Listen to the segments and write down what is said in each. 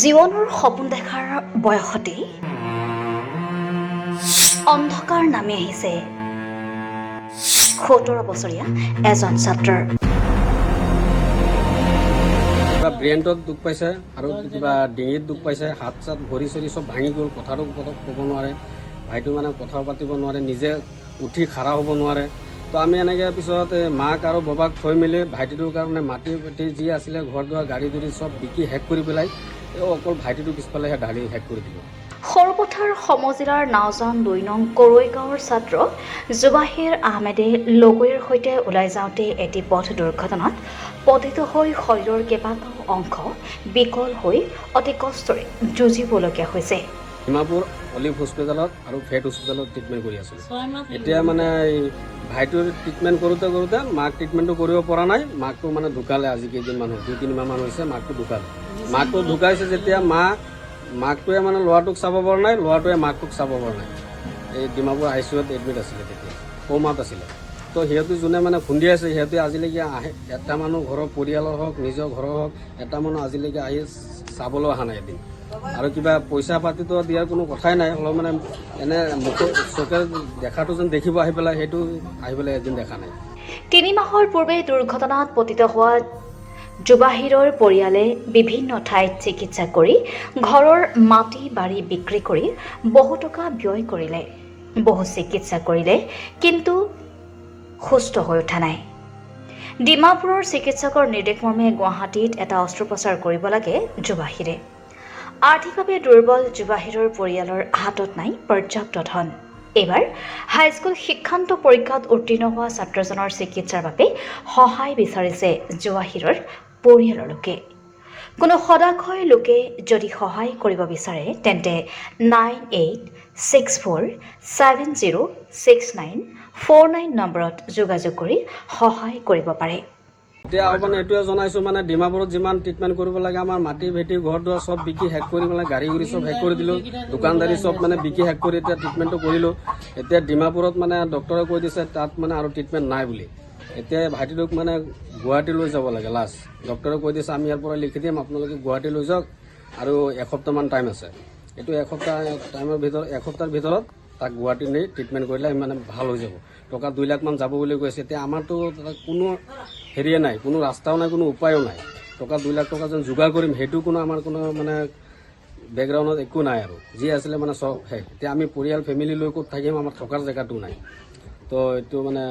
জীৱনৰ সপোন দেখাৰ বয়সতেই অন্ধকাৰ নামি আহিছে 17 বছৰীয়া এজন ছাত্ৰৰ। কিবা ব্ৰেইনত দুখ পাইছে আৰু কিবা ডিঙিত দুখ পাইছে, হাত চাত ভৰি চৰি চব ভাঙি গ'ল। কথাটো ক'ব নোৱাৰে, ভাইটো মানে কথা পাতিব নোৱাৰে, নিজে উঠি খাৰা হ'ব নোৱাৰে। তো আমি এনেকৈ পিছত মাক আৰু বাবাক থৈ মেলি ভাইটিটোৰ কাৰণে মাটি যি আছিলে ঘৰ দুৱাৰ গাড়ী দুৰি চব বিকি শেষ কৰি পেলাই অকল ভাইটিটো পিছফালেহে ঢালি শেষ কৰি দিলোঁ। সৰুপথাৰ সমজিলাৰ নাওজান 2 নং কৰৈ গাঁৱৰ ছাত্ৰ জুবাহিৰ আহমেদে লগৰীৰ সৈতে ওলাই যাওঁতে এটি পথ দুৰ্ঘটনাত পতিত হৈ শৰীৰৰ কেইবাটাও অংশ বিকল হৈ অতি কষ্টৰে যুঁজিবলগীয়া হৈছে। ডিমাপুৰ অলিভ হস্পিটেলত আৰু ফেট হস্পিটেলত ট্ৰিটমেণ্ট কৰি আছিলোঁ। এতিয়া মানে ভাইটোৰ ট্ৰিটমেণ্ট কৰোঁতে মাক ট্ৰিটমেণ্টটো কৰিব পৰা নাই। মাকটো মানে ঢুকালে আজি কেইদিনমান হ'ল, 2-3 মাহমান হৈছে মাকটো ঢুকালে। মাকটো ঢুকাইছে যেতিয়া মাকটোৱে মানে ল'ৰাটোক চাব পৰা নাই, ল'ৰাটোৱে মাকটোক চাব পৰা নাই। এই ডিমাপুৰ ICUত এডমিট আছিলে, তেতিয়া কমাত আছিলে। তো সিহঁতে যোনে মানে খুন্দি আছে, সিহঁতে আজিলৈকে আহে, এটা মানুহ ঘৰৰ পৰিয়ালৰ হওক নিজৰ ঘৰৰ হওক এটা মানুহ আজিলৈকে আহি চাবলৈ অহা নাই এদিন। আৰু কিবা পইচা পাতিটো দিয়াৰ কোনো কথাই নাই, অলপ মানে এনে মুখত চকে দেখাটো যেন দেখিব আহি পেলাই, সেইটো আহি পেলাই এদিন দেখা নাই। 3 মাহৰ পূৰ্বে দুৰ্ঘটনাত পতিত হোৱা জুবাহিৰৰ পৰিয়ালে বিভিন্ন ঠাইত চিকিৎসা কৰি ঘৰৰ মাটি বাৰী বিক্ৰী কৰি বহু টকা ব্যয় কৰিলে, বহু চিকিৎসা কৰিলে, কিন্তু সুস্থ হৈ উঠা নাই। ডিমাপুৰৰ চিকিৎসকৰ নিৰ্দেশমৰ্মে গুৱাহাটীত এটা অস্ত্ৰোপচাৰ কৰিব লাগে জুবাহিৰে। আৰ্থিকভাৱে দুৰ্বল জুবাহিৰৰ পৰিয়ালৰ হাতত নাই পৰ্যাপ্ত ধন। এইবাৰ হাইস্কুল শিক্ষান্ত পৰীক্ষাত উত্তীৰ্ণ হোৱা ছাত্ৰজনৰ চিকিৎসাৰ বাবে সহায় বিচাৰিছে জুবাহিৰৰ পৰিয়ালৰ লোকে। কোনো সদাশয় লোকে যদি সহায় কৰিব বিচাৰে তেন্তে 9864706949 নম্বৰত যোগাযোগ কৰি সহায় কৰিব পাৰে। এতিয়া মানে এইটোৱে জনাইছোঁ, মানে ডিমাপুৰত যিমান ট্ৰিটমেণ্ট কৰিব লাগে আমাৰ মাটি ভেটি ঘৰ দুৱাৰ চব বিকি শেষ কৰি পেলাই গাড়ী গুড়ি চব শেষ কৰি দিলোঁ, দোকানদাৰী চব মানে বিকি শেষ কৰি এতিয়া ট্ৰিটমেণ্টটো কৰিলোঁ। এতিয়া ডিমাপুৰত মানে ডক্টৰে কৈ দিছে তাত মানে আৰু ট্ৰিটমেণ্ট নাই বুলি। এতিয়া ভাইটিটোক মানে গুৱাহাটী লৈ যাব লাগে লাষ্ট। ডক্টৰে কৈ দিছে আমি ইয়াৰ পৰা লিখি দিম, আপোনালোকে গুৱাহাটী লৈ যাওক আৰু এসপ্তাহমান টাইম আছে। এইটো এসপ্তাহৰ ভিতৰত তাক গুৱাহাটী নি ট্ৰিটমেণ্ট কৰিলে মানে ভাল হৈ যাব। টকা 2 লাখমান যাব বুলি কৈছে। এতিয়া আমাৰতো কোনো হেৰিয়ে নাই, কোনো ৰাস্তাও নাই, কোনো উপায়ো নাই। টকা 2 লাখ টকা যেন যোগাৰ কৰিম সেইটো কোনো আমাৰ কোনো মানে বেকগ্ৰাউণ্ডত একো নাই আৰু যি আছিলে মানে চব শেষ। এতিয়া আমি পৰিয়াল ফেমিলি লৈ ক'ত থাকিম, আমাৰ থকাৰ জেগাটো নাই। তো এইটো মানে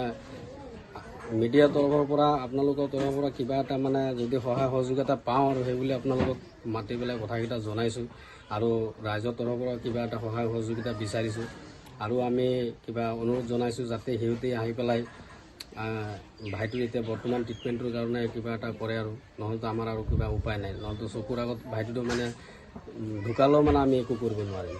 মিডিয়াৰ তৰফৰ পৰা আপোনালোকৰ তৰফৰ পৰা কিবা এটা মানে যদি সহায় সহযোগিতা পাওঁ আৰু সেইবুলি আপোনালোকক মাতি পেলাই কথাকেইটা জনাইছোঁ। আৰু ৰাইজৰ তৰফৰ পৰা কিবা এটা সহায় সহযোগিতা বিচাৰিছোঁ। আৰু আমি কিবা অনুৰোধ জনাইছোঁ যাতে সিহঁতে আহি পেলাই ভাইটোৰ এতিয়া বৰ্তমান ট্ৰিটমেণ্টৰ কাৰণে কিবা এটা কৰে, আৰু নহ'লেতো আমাৰ আৰু কিবা উপায় নাই। নহ'লেতো চকুৰ আগত ভাইটোতো মানে ঢুকালেও মানে আমি একো কৰিব নোৱাৰিম।